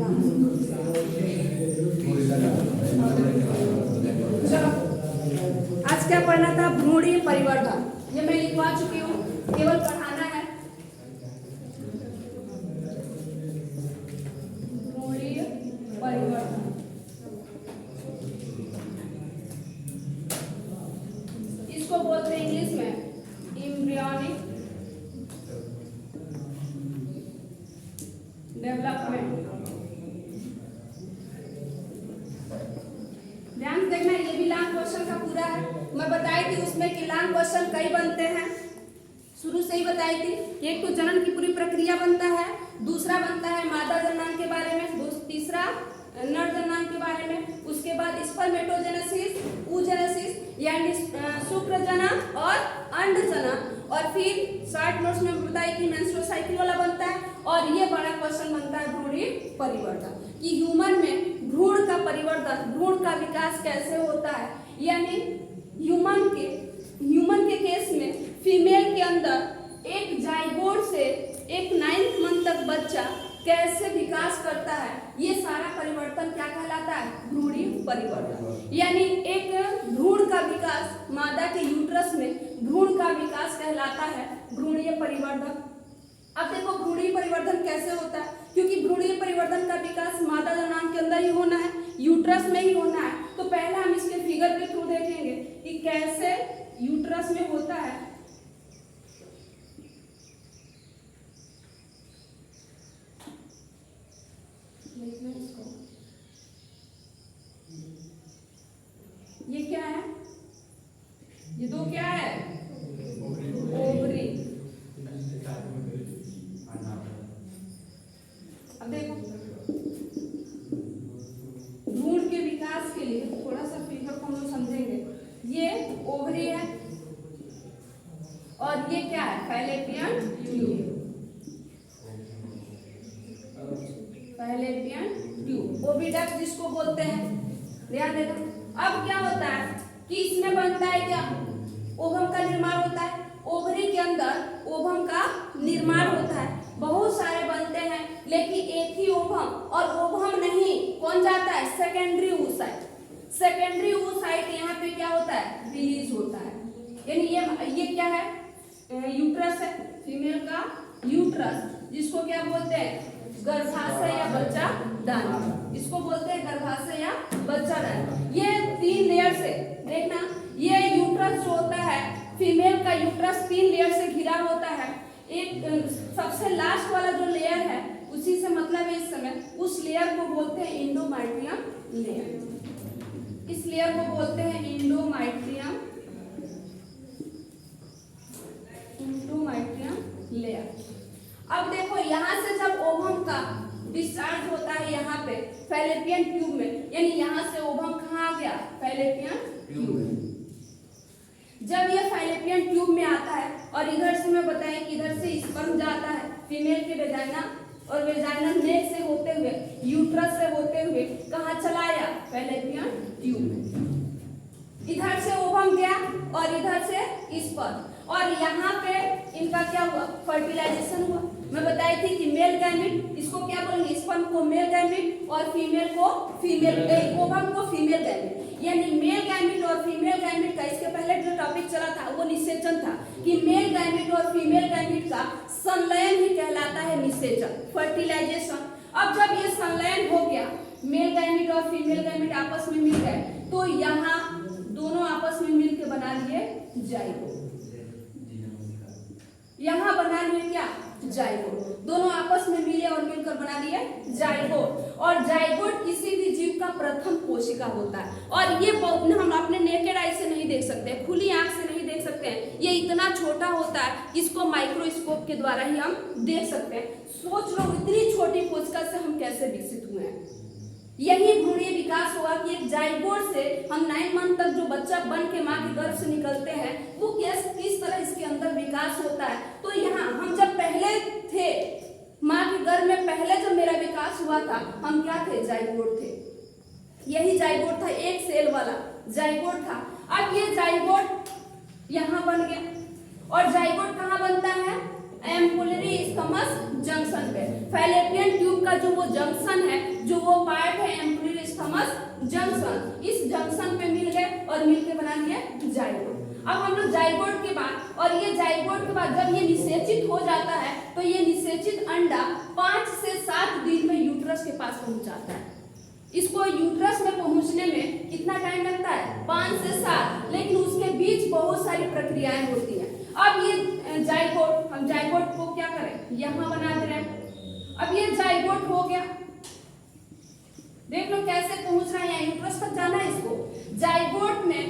चलो, आज क्या पढ़ना था? भ्रूणीय परिवर्धन। ये मैं लिखवा चुकी हूँ, केवल पढ़ाना है। भ्रूणीय परिवर्धन इसको बोलते हैं इंग्लिश में एम्ब्रियोनिक डेवलपमेंट। ध्यान से देखना, ये भी लॉन्ग क्वेश्चन का पूरा है। मैं बताई थी उसमें कि लॉन्ग क्वेश्चन कई बनते हैं, शुरू से ही बताई थी। एक तो जनन की पूरी प्रक्रिया बनता है, दूसरा बनता है मादा जननांग के बारे में, तीसरा नर जननांग के बारे में, उसके बाद स्पर्मेटोजेनेसिस, oogenesis यानी शुक्र जनन और अंड जनन, और फिर शॉर्ट नोट्स में बताई कि मेंस्ट्रुअल साइकिल वाला बनता है। और ये बड़ा क्वेश्चन बनता है भ्रूणीय परिवर्तन, कि ह्यूमन में भ्रूण का परिवर्तन, भ्रूण का विकास कैसे होता है। यानी ह्यूमन के केस में फीमेल के अंदर एक जाइगोट से एक 9th मंथ तक बच्चा कैसे विकास करता है, ये सारा परिवर्तन क्या कहलाता है? भ्रूणीय परिवर्तन। यानी एक भ्रूण का विकास, मादा के यूट्रस में भ्रूण का विकास कहलाता है भ्रूणीय परिवर्तन। अब देखो भ्रूणीय परिवर्तन कैसे होता है, क्योंकि भ्रूणीय परिवर्तन का विकास मादा जननांग के अंदर ही होना है, यूट्रस में ही होना है। तो पहले हम इसके फिगर के थ्रू देखेंगे कि कैसे यूट्रस में होता है। ये क्या है? ये दो क्या है? ओवरी। अब देखो भ्रूण के विकास के लिए थोड़ा सा फिगर को हम लोग समझेंगे। ये ओवरी है और ये क्या है? Fallopian tube. Fallopian tube, oviduct जिसको बोलते हैं। ध्यान देना। अब क्या होता है कि इसमें बनता है क्या? ओवम का निर्माण होता है। ओवरी के अंदर ओवम का निर्माण होता है। बहुत सारे बनते हैं, लेकिन एक ही ओवम, और ओवम नहीं, कौन जाता है? Secondary oocyte। सेकेंडरी oocyte यहाँ पे क्या होता है? रिलीज होता है। यानी ये क्या है? यूट्रस है, फीमेल का यूट्रस, जिसको क्या बोलते हैं? गर्भाशय या बच्चा दानी। इसको बोलते हैं गर्भाशय या बच्चा दानी। ये 3 लेयर से, देखना, ये यूट्रस जो होता है, फीमेल का यूट्रस 3 लेयर से घिरा होता है। एक सबसे लास्ट वाला जो लेयर है, उसी से मतलब है इस समय, उस लेयर को बोलते हैं एंडोमेट्रियम लेयर। इस लेयर को बोलते हैं एंडोमेट्रियम लेयर। अब देखो यहाँ से जब ओवम का डिस्चार्ज होता है यहाँ पे फैलोपियन ट्यूब में, यानी यहाँ से ओवम कहाँ आ गया? Fallopian tube. जब ये फैलोपियन ट्यूब में आता है, और इधर से मैं बताएं कि इधर से स्पर्म जाता है फीमेल के वेजाइना, और वेजाइना नेक से होते हुए, यूट्रस से होते हुए कहाँ चलाया? फैलोपियन ट्यूब में। इधर से ओवम गया और इधर से स्पर्म, और यहाँ पे इनका क्या हुआ? फर्टिलाइजेशन हुआ। मैं बताई थी कि मेल गैमेट, इसको क्या बोलेंगे? स्पर्म को मेल गैमेट और फीमेल को फीमेल, ओवम को फीमेल गैमेट। यानी मेल गैमेट और फीमेल गैमेट का, इसके पहले जो टॉपिक चला था वो निषेचन था, कि मेल गैमेट और फीमेल गैमेट का संलयन ही कहलाता है निषेचन, फर्टिलाइजेशन। अब जब ये संलयन हो गया, मेल गैमेट और फीमेल गैमेट आपस में मिल गए, तो यहाँ दोनों आपस में मिल के बना लिए जाइगोट। यहाँ बना लिए क्या? जाइगोट। दोनों आपस में मिले और मिलकर बना लिए जाइगोट। और जाइगोट किसी भी जीव का प्रथम कोशिका होता है, और ये हम अपने नेकेड आई से नहीं देख सकते, खुली आंख से नहीं देख सकते हैं। ये इतना छोटा होता है, इसको माइक्रोस्कोप के द्वारा ही हम देख सकते हैं। सोच लो इतनी छोटी कोशिका से हम कैसे विकसित हुए हैं। यही भ्रूणीय विकास हुआ कि एक जाइगोट से हम 9 मंथ तक जो बच्चा बन के माँ के गर्भ से निकलते हैं, वो किस तरह इसके अंदर विकास होता है। तो यहाँ हम जब पहले थे माँ के गर्भ में, पहले जब मेरा विकास हुआ था, हम क्या थे? जाइगोट थे। यही जाइगोट था, एक सेल वाला जाइगोट था। अब ये जाइगोट यहाँ बन गया, और जाइगोट कहाँ बनता है? एम्पुलरी स्टमस जंक्शन पे। फैलोपियन ट्यूब का जो वो जंक्शन है, जो वो पार्ट है एम्पुलरी स्टमस जंक्शन, इस जंक्शन पे मिल गए और मिलके बना दिए जाइगोट। अब हम लोग जाइगोट के बाद, और ये जाइगोट के बाद जब ये निषेचित हो जाता है तो ये निषेचित अंडा 5 से 7 दिन में यूट्रस के पास पहुंच जाता है। इसको यूट्रस में पहुंचने में कितना टाइम लगता है? 5 से 7, लेकिन उसके बीच बहुत सारी प्रक्रियाएं होती हैं। अब ये जाइगोट, हम जाइगोट को क्या करें, यहाँ बना दे रहे हैं। अब ये जाइगोट हो गया, देख लो कैसे पहुंच रहा है, यूट्रस तक जाना है इसको। जाइगोट में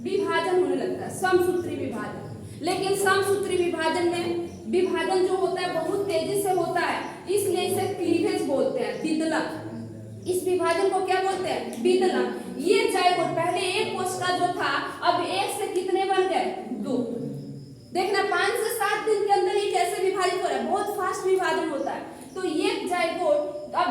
विभाजन होने लगता है, समसूत्री विभाजन। लेकिन समसूत्री विभाजन में विभाजन जो होता है बहुत तेजी से होता है, इसलिए इसे क्लीवेज बोलते हैं, विदलन। इस विभाजन को क्या बोलते हैं? विदलन। ये जाइगोट पहले एक कोशिका जो था, अब एक से कितने बन गए? 2। देखना 5 से 7 दिन के अंदर ये कैसे विभाजित हो रहा है, बहुत फास्ट विभाजन होता है। तो ये जाइगोट अब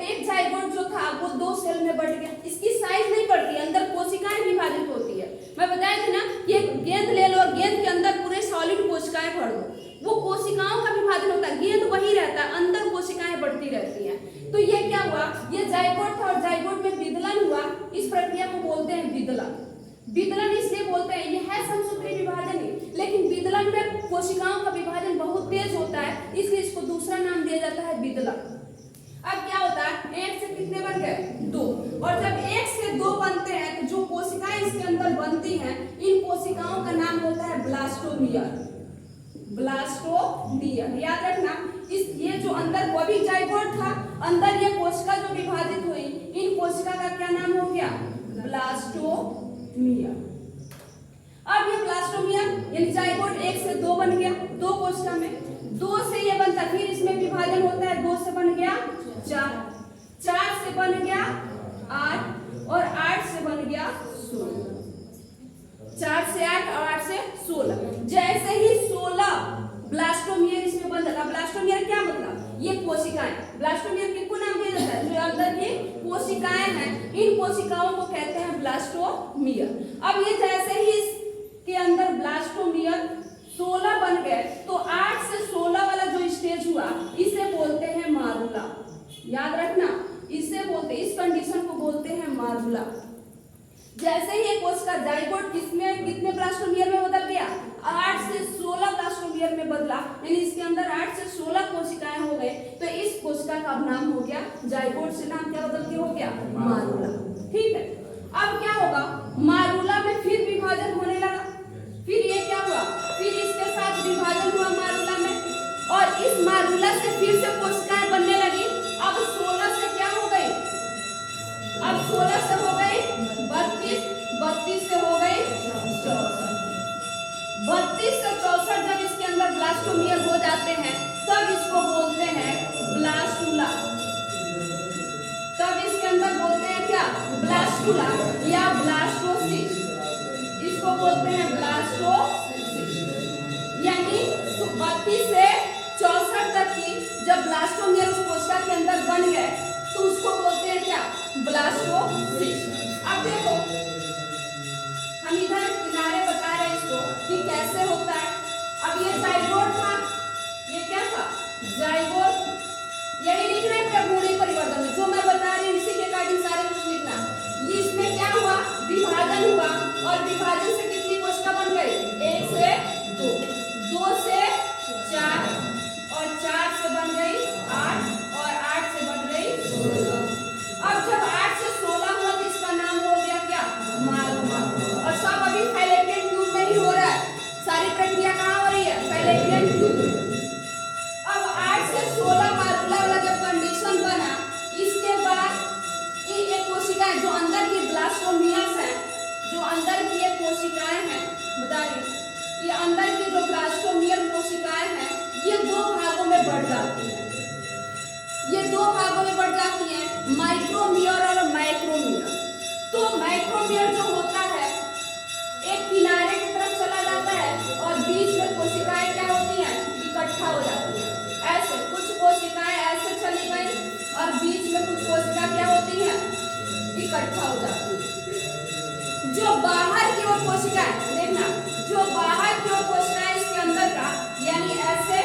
एक जाइगोट जो था वो 2 सेल में बढ़ गया। इसकी साइज नहीं बढ़ती, अंदर कोशिकाएं विभाजित होती है। मैं बताया थी ना, ये गेंद ले लो और गेंद के अंदर पूरे सॉलिड कोशिकाएं भर दो, वो कोशिकाओं का विभाजन होता है, गेंद वही रहता है, अंदर कोशिकाएं बढ़ती रहती हैं। तो ये क्या हुआ, ये जाइगोट था और जाइगोट में विदलन हुआ। इस प्रक्रिया को बोलते हैं विदलन। विदलन इसलिए बोलते हैं, ये है समसूत्री विभाजन ही, लेकिन विदलन में कोशिकाओं का विभाजन बहुत तेज होता है, इसलिए इसको दूसरा नाम दिया जाता है विदलन। अब क्या होता है, 1 से कितने बन गए? 2। और जब 1 से 2 बनते हैं तो जो कोशिकाएं इसके अंदर बनती हैं, इन कोशिकाओं का नाम होता है ब्लास्टोमियर। ब्लास्टोमियर याद रखना। इस ये जो अंदर वो भी जाइगोट था, अंदर ये कोशिका जो विभाजित हुई, इन कोशिका का क्या नाम हो गया? ब्लास्टोमियर। अब ये ब्लास्टोमियर यानी जाइगोट 1 से 2 बन गया, 2 कोशिका में। 2 से ये बनता, फिर इसमें विभाजन होता है, 2 से बन गया 4, 4 से बन गया 8 और 8 से बन गया 16। 4 से 8 और 8 से 16। जैसे ही 16 ब्लास्टोमियर इसमें बन जाता है। ब्लास्टोमियर क्या मतलब? ये कोशिकाएं। ब्लास्टोमियर किसको नाम दिया जाता है? जो अंदर की कोशिकाएं हैं, इन कोशिकाओं को कहते हैं ब्लास्टोमियर। अब ये जैसे ही इसके अंदर ब्लास्टोमियर 16 बन गए तो 8 से 16 वाला जो स्टेज हुआ, इसे बोलते हैं मारुला। याद रखना, इसे बोलते, इस कंडीशन को बोलते हैं मारुला। जैसे ही एक कोशिका जाइगोट किसमें कितने ब्लास्टोमियर में बदल गया? 8 से 16 ब्लास्टोमियर में बदला, यानी इसके अंदर 8 से 16 कोशिकाएं हो गए, तो इस कोशिका का नाम हो गया जाइगोट से नाम क्या बदल के हो गया? मारुला। ठीक है, अब क्या होगा, मारुला में फिर विभाजन होने लगा। फिर ये क्या हुआ, फिर इसके साथ विभाजन हुआ मारुला में, और इस मारुला से फिर से कोशिकाएं बनने लगी। अब 16 से क्या हो गई? अब 16 से हो गई 32, 32 से हो गई 64। 32 से 64 जब इसके अंदर ब्लास्टोमियर हो जाते हैं, तब इसको बोलते हैं ब्लास्टुला। तब इसके अंदर बोलते हैं क्या? ब्लास्टुला या ब्लास्टोसिस्ट। इसको बोलते हैं ब्लास्टोसिस्ट। यानी 32 से 64 तक की जब ब्लास्टोमियर उस कोशिका के अंदर बन गए तो उसको बोलते हैं क्या? ब्लास्टोसिस्ट। अब देखो, हम इधर किनारे बता रहे हैं इसको कि कैसे होता है। अब ये जाइगोट था, ये क्या था? जाइगोट। यही लिख रहे हैं भ्रूणीय परिवर्तन में, जो मैं बता रही हूँ इसी के अकॉर्डिंग सारे कुछ लिखना। ये इसमें क्या हुआ? विभाजन हुआ, और विभाजन से कितनी कोशिका बन गई? 1 से 2, 2 से 4 और 4 से बन गई 8 और 8 से बन गई 16। अब जब 8 से 16 हुआ तो इसका नाम हो गया क्या? मारुला। और सब अभी फैलोपियन ट्यूब में ही हो रहा है, सारी प्रक्रिया कहाँ हो रही है? फैलोपियन ट्यूब में। अब 8 से 16 मारुला वाला जब कंडीशन बना, इसके बाद ये कोशिकाएं जो अंदर की ब्लास्टोमियर्स हैं, जो अंदर की ये कोशिकाएं हैं, बता रही, ये अंदर की जो ब्लास्टोमियर कोशिकाएं हैं, ये 2 भागों में बढ़ जाती हैं। ये 2 भागों में बढ़ जाती हैं, माइक्रोमियर और माइक्रोमियर। तो माइक्रोमियर जो होता है, एक किनारे की तरफ चला जाता है और बीच में कोशिकाएं क्या होती हैं? इकट्ठा हो जाती हैं। ऐसे कुछ कोशिकाएं ऐसे चली गई और बीच में कुछ कोशिका क्या होती हैं? इकट्ठा हो जाती है। जो बाहर की ओर कोशिकाएं, देखना, जो बाहर की ओर कोशिकाएं इसके अंदर का, यानी ऐसे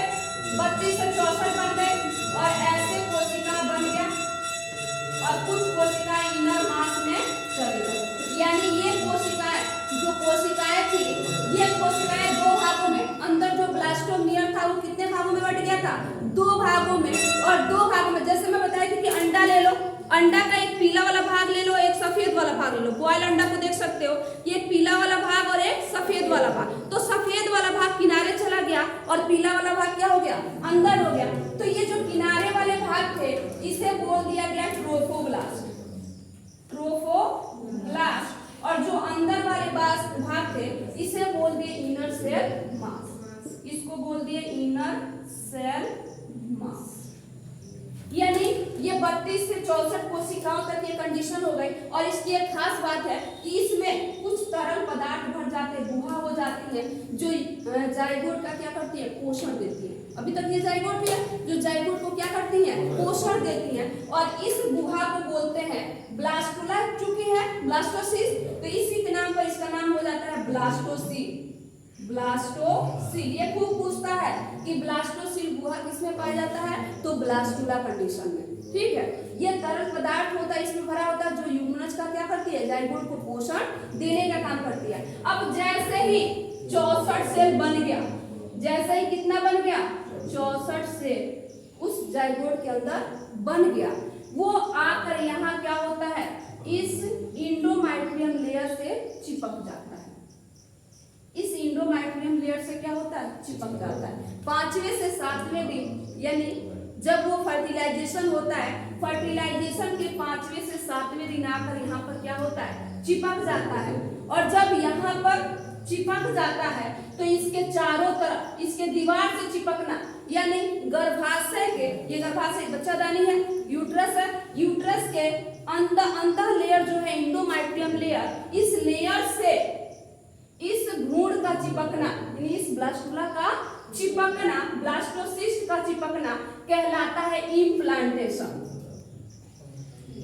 था? 2 भागों में, और 2 भागों में जैसे मैं बताई थी कि अंडा ले लो, अंडा का एक पीला वाला भाग ले लो, एक सफेद वाला भाग ले लो। बॉयल अंडा को देख सकते हो, ये पीला वाला भाग और एक सफेद वाला भाग। तो सफेद वाला भाग किनारे चला गया और पीला वाला भाग क्या हो गया? अंदर हो गया। तो ये जो किनारे वाले भाग थे इसे बोल दिया गया ट्रोफोब्लास्ट, ट्रोफोब्लास्ट। और जो अंदर वाले भाग थे इसे बोल दिए इनर सेल मास, इसको बोल दिए इनर सेल मास। यानी ये 32 से 64 कोशिकाओं तक ये कंडीशन हो गई। और इसकी एक खास बात है कि इसमें कुछ तरल पदार्थ भर जाते हैं, गुहा हो जाती है, जो जाइगोट का क्या करती है? पोषण देती है। अभी तक ये जाइगोट भी है जो जाइगोट को क्या करती है? पोषण देती है। और इस गुहा को बोलते हैं ब्लास्टुला, चूंकि है ब्लास्टोसिस्ट तो इसी के नाम पर इसका नाम हो जाता है ब्लास्टोसील। ब्लास्टोसील, ये खूब पूछता है कि ब्लास्टोसील गुहा किसमें पाया जाता है? तो ब्लास्टुला कंडीशन में। ठीक है, ये तरल पदार्थ होता है, इसमें भरा होता है, जो युग्मनज का क्या करती है? जाइगोट को पोषण देने का काम करती है। अब जैसे ही 64 सेल बन गया, जैसे ही कितना बन गया? 64 सेल उस जाइगोट के अंदर बन गया, वो आकर यहाँ क्या होता है? इस इंडोमाइट्रियम लेयर से चिपक जाता है। इस इंडोमाइट्रियम लेयर से क्या होता है? चिपक जाता है। 5वें से 7वें दिन, यानी जब वो फर्टिलाइजेशन होता है, फर्टिलाइजेशन के 5वें से 7वें दिन आकर यहाँ पर क्या होता है? चिपक जाता है। और जब यहाँ पर चिपक जाता है तो इसके चारों तरफ, इसके दीवार से चिपकना, यानी गर्भाशय के, ये गर्भाशय बच्चादानी है, यूट्रस है, यूट्रस के अंत लेयर जो है इंडोमाइट्रियम लेयर, इस लेयर से इस भ्रूण का चिपकना, यानी इस ब्लास्टुला का चिपकना, ब्लास्टोसिस्ट का चिपकना कहलाता है इम्प्लांटेशन।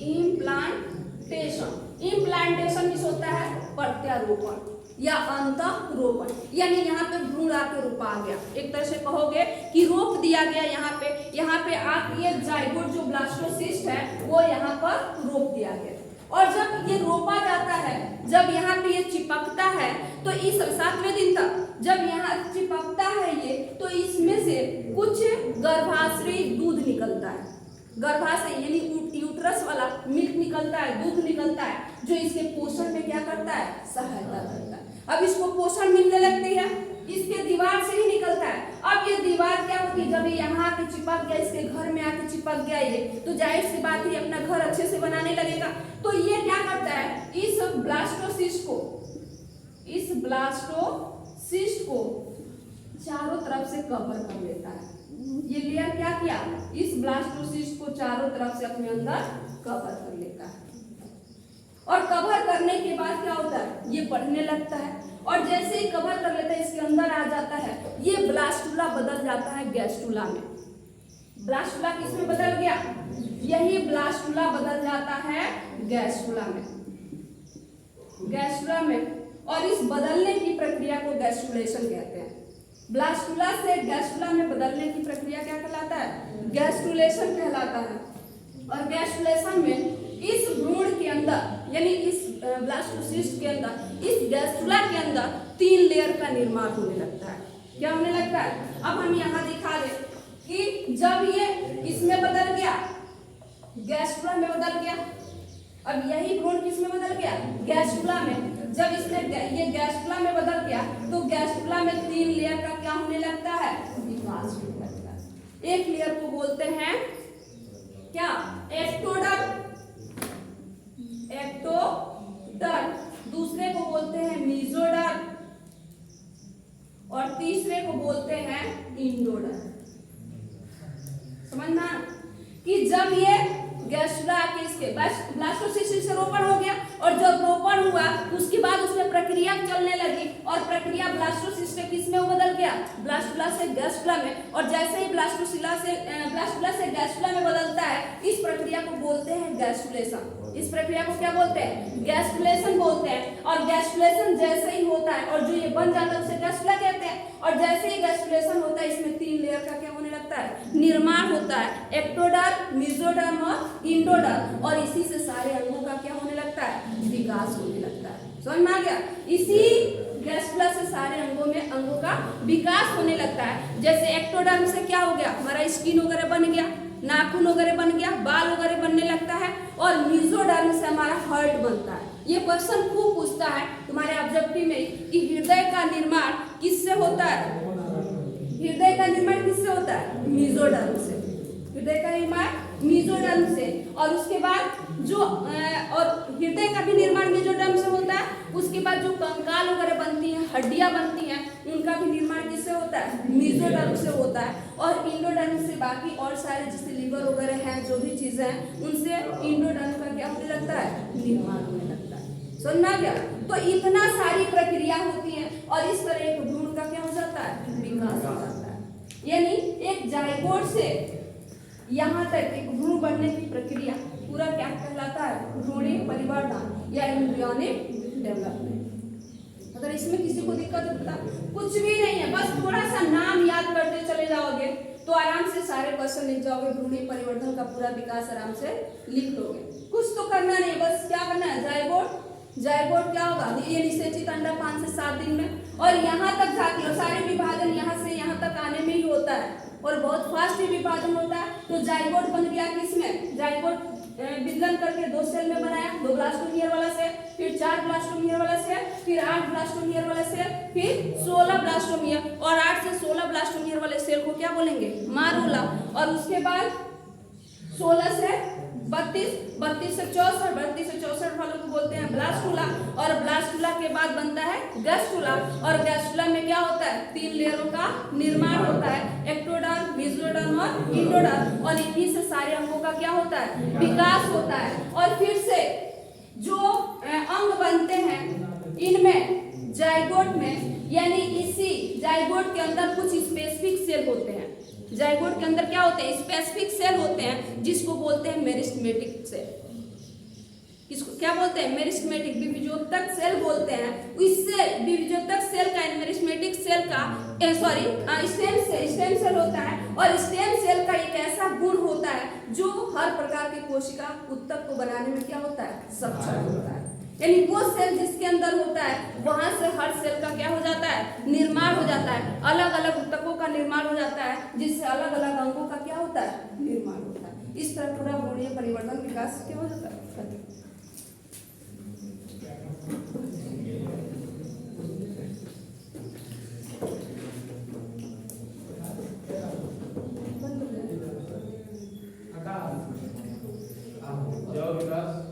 इम्प्लांटेशन, इम्प्लांटेशन किस होता है? प्रत्यारोपण या अंतःरोपण। यानी यहाँ पे भ्रूण आके रोपा गया, एक तरह से कहोगे कि रोप दिया गया यहाँ पे आके ये जाइगोट जो ब्लास्टोसिस्ट है वो यहाँ पर रोप दिया गया। और जब ये रोपा जाता है, जब यहाँ पे ये चिपकता है, तो इस 7वें दिन तक जब यहाँ चिपकता है ये, तो इसमें से कुछ गर्भाशयी दूध निकलता है। गर्भाशय यानी यूट्रस वाला मिल्क निकलता है, दूध निकलता है, जो इसके पोषण में क्या करता है? सहायता करता है। अब इसको पोषण मिलने लगती है, इसके दीवार से ही निकलता है। अब ये दीवार क्या होती है? जब ये यहाँ पे चिपक गया, इसके घर में आके चिपक गया ये, तो जाहिर सी बात है अपना घर अच्छे से बनाने लगेगा। तो ये क्या करता है? इस ब्लास्टोसिस्ट को चारों तरफ से कवर कर लेता है। ये लेयर क्या किया? इस ब्लास्टोसिस्ट को चारों तरफ से अपने अंदर कवर कर लेता है। और कवर करने के बाद क्या होता है? ये बढ़ने लगता है, और जैसे ही कवर कर लेता है, इसके अंदर आ जाता है, ये ब्लास्टुला बदल जाता है गैस्ट्रुला में। ब्लास्टुला किसमें बदल गया? यही ब्लास्टुला बदल जाता है गैस्ट्रुला में, गैस्ट्रुला में। और इस बदलने की प्रक्रिया को गैस्ट्रुलेशन कहते हैं। ब्लास्टुला से गैस्ट्रुला में बदलने की प्रक्रिया क्या कहलाता है? गैस्ट्रुलेशन कहलाता है। और गैस्ट्रुलेशन में इस भ्रूण के अंदर, यानी इस ब्लास्टोसिस्ट के अंदर, इस गैस्ट्रुला के अंदर 3 लेयर का निर्माण होने लगता है। क्या होने लगता है? अब हम यहाँ दिखा दें कि जब ये इसमें बदल गया, गैस्ट्रुला में बदल गया, अब यही भ्रूण किसमें बदल गया? गैस्ट्रुला में। जब इसने ये गैस्ट्रुला में बदल गया, तो गैस्ट्रुला में 3 लेयर का क्या होने लगता है? विकास होने लगता है। एक लेयर को बोलते हैं क्या? Ectoderm, ectoderm. दूसरे को बोलते हैं मेसोडर्म, और तीसरे को बोलते हैं इंडोडर्म। समझना कि जब ये गैस्ट्रुला के इसके ब्लास्टोसिस्ट से रोपण हो गया, और जब रोपण हुआ उसके बाद उसमें प्रक्रिया चलने लगी, और प्रक्रिया ब्लास्टोसिस्ट से किसमें बदल गया? ब्लास्टुला से गैस्ट्रुला में। और जैसे ही ब्लास्टुला से गैस्ट्रुला में बदलता है, इस प्रक्रिया को बोलते हैं गैस्ट्रुलेशन। इस प्रक्रिया को क्या बोलते हैं? गैस्ट्रुलेशन बोलते हैं। और गैस्ट्रुलेशन जैसे ही होता है, और जो ये बन जाता है उसे गैस्ट्रुला कहते हैं। और जैसे ही गैस्ट्रुलेशन होता है, इसमें 3 लेयर का क्या होने लगता है? निर्माण होता है, एक्टोडर्म, मेसोडर्म और इंडोडर्म। और इसी से सारे अंगों का क्या होने लगता है? विकास होने लगता है। समझ में आ गया? इसी गैस्ट्रुला से सारे अंगों का विकास होने लगता है। जैसे एक्टोडर्म से क्या हो गया, हमारा स्किन वगैरह बन गया, नाखून वगैरह बन गया, बाल वगैरह बनने लगता है। और मेसोडर्म से हमारा हार्ट बनता है। ये क्वेश्चन खूब पूछता है तुम्हारे ऑब्जेक्टिव में कि हृदय का निर्माण किससे होता है? हृदय का निर्माण किससे होता है? मेसोडर्म से। हृदय का निर्माण मेसोडर्म से। और उसके बाद जो और हृदय का भी निर्माण मेसोडर्म से होता है। उसके बाद जो कंकाल वगैरह बनती हैं, हड्डियां बनती हैं, उनका भी निर्माण किससे होता है? मेसोडर्म से होता है। और इंडोडर्म से बाकी और सारे जैसे लीवर वगैरह हैं, जो भी चीजें हैं, उनसे इंडोडर्म का क्या होने लगता है? निर्माण होने लगता है। समझ गया? तो इतना सारी प्रक्रिया होती है और इस तरह एक भ्रूण का क्या हो जाता है? विकास हो जाता है। यानी एक जायगोट से यहाँ तक एक भ्रूण बनने की प्रक्रिया पूरा क्या कहलाता है? भ्रूणीय परिवर्धन या एम्ब्रियोनिक डेवलपमेंट। अगर इसमें किसी को दिक्कत होता, कुछ भी नहीं है, बस थोड़ा सा नाम याद करते चले जाओगे तो आराम से सारे क्वेश्चन लिख जाओगे। भ्रूणीय परिवर्धन का पूरा विकास आराम से लिख लोगे। कुछ तो करना नहीं, बस क्या करना है? जायगोट। जायगोट क्या होगा? ये निषेचित अंडा 5 से 7 दिन में। और यहाँ तक जाती है, सारे विभाजन यहाँ से यहाँ तक आने में ही होता है और बहुत फास्ट विभाजन होता है। तो जायगोट बन गया किसमें? जायगोट विदलन करके 2 सेल में बनाया, 2 ब्लास्टोमियर वाला सेल, फिर 4 ब्लास्टोमियर वाला सेल, फिर 8 ब्लास्टोमियर वाला सेल, फिर 16 ब्लास्टोमियर। और 8 से 16 ब्लास्टोमियर वाले सेल को क्या बोलेंगे? मारूला। और उसके बाद 16 से 32, 32 से 64, 32 से 64 वालों को बोलते हैं ब्लास्टुला। और ब्लास्टुला के बाद बनता है गैस्टुला। और गैस्टुला में क्या होता है? 3 लेयरों का निर्माण होता है, एक्टोडर्म, मेसोडर्म और इंडोडर्म। और इन्हीं से सारे अंगों का क्या होता है? विकास होता है। और फिर से जो अंग बनते हैं इनमें जायगोट में, यानी इसी जायगोट के अंदर कुछ स्पेसिफिक सेल होते हैं। जायगोट के अंदर क्या होते हैं? स्पेसिफिक सेल होते हैं, जिसको बोलते हैं मेरिस्टेमेटिक सेल। इसको क्या बोलते हैं? मेरिस्टेमेटिक, विभिजोतक सेल बोलते हैं। इससे विभिजोतक सेल का, मेरिस्टेमेटिक सेल का स्टेम सेल होता है। और स्टेम सेल का एक ऐसा गुण होता है जो हर प्रकार के कोशिका उत्तक को बनाने में क्या होता है? सक्षम होता है। यानी वो सेल जिसके अंदर होता है वहां से हर सेल का क्या हो जाता है? निर्माण हो जाता है। अलग अलग उत्तकों का निर्माण हो जाता है, जिससे अलग अलग अंगों का क्या होता है? निर्माण होता है। इस तरह पूरा भ्रूणीय परिवर्तन विकास क्या हो जाता है? जय विकास।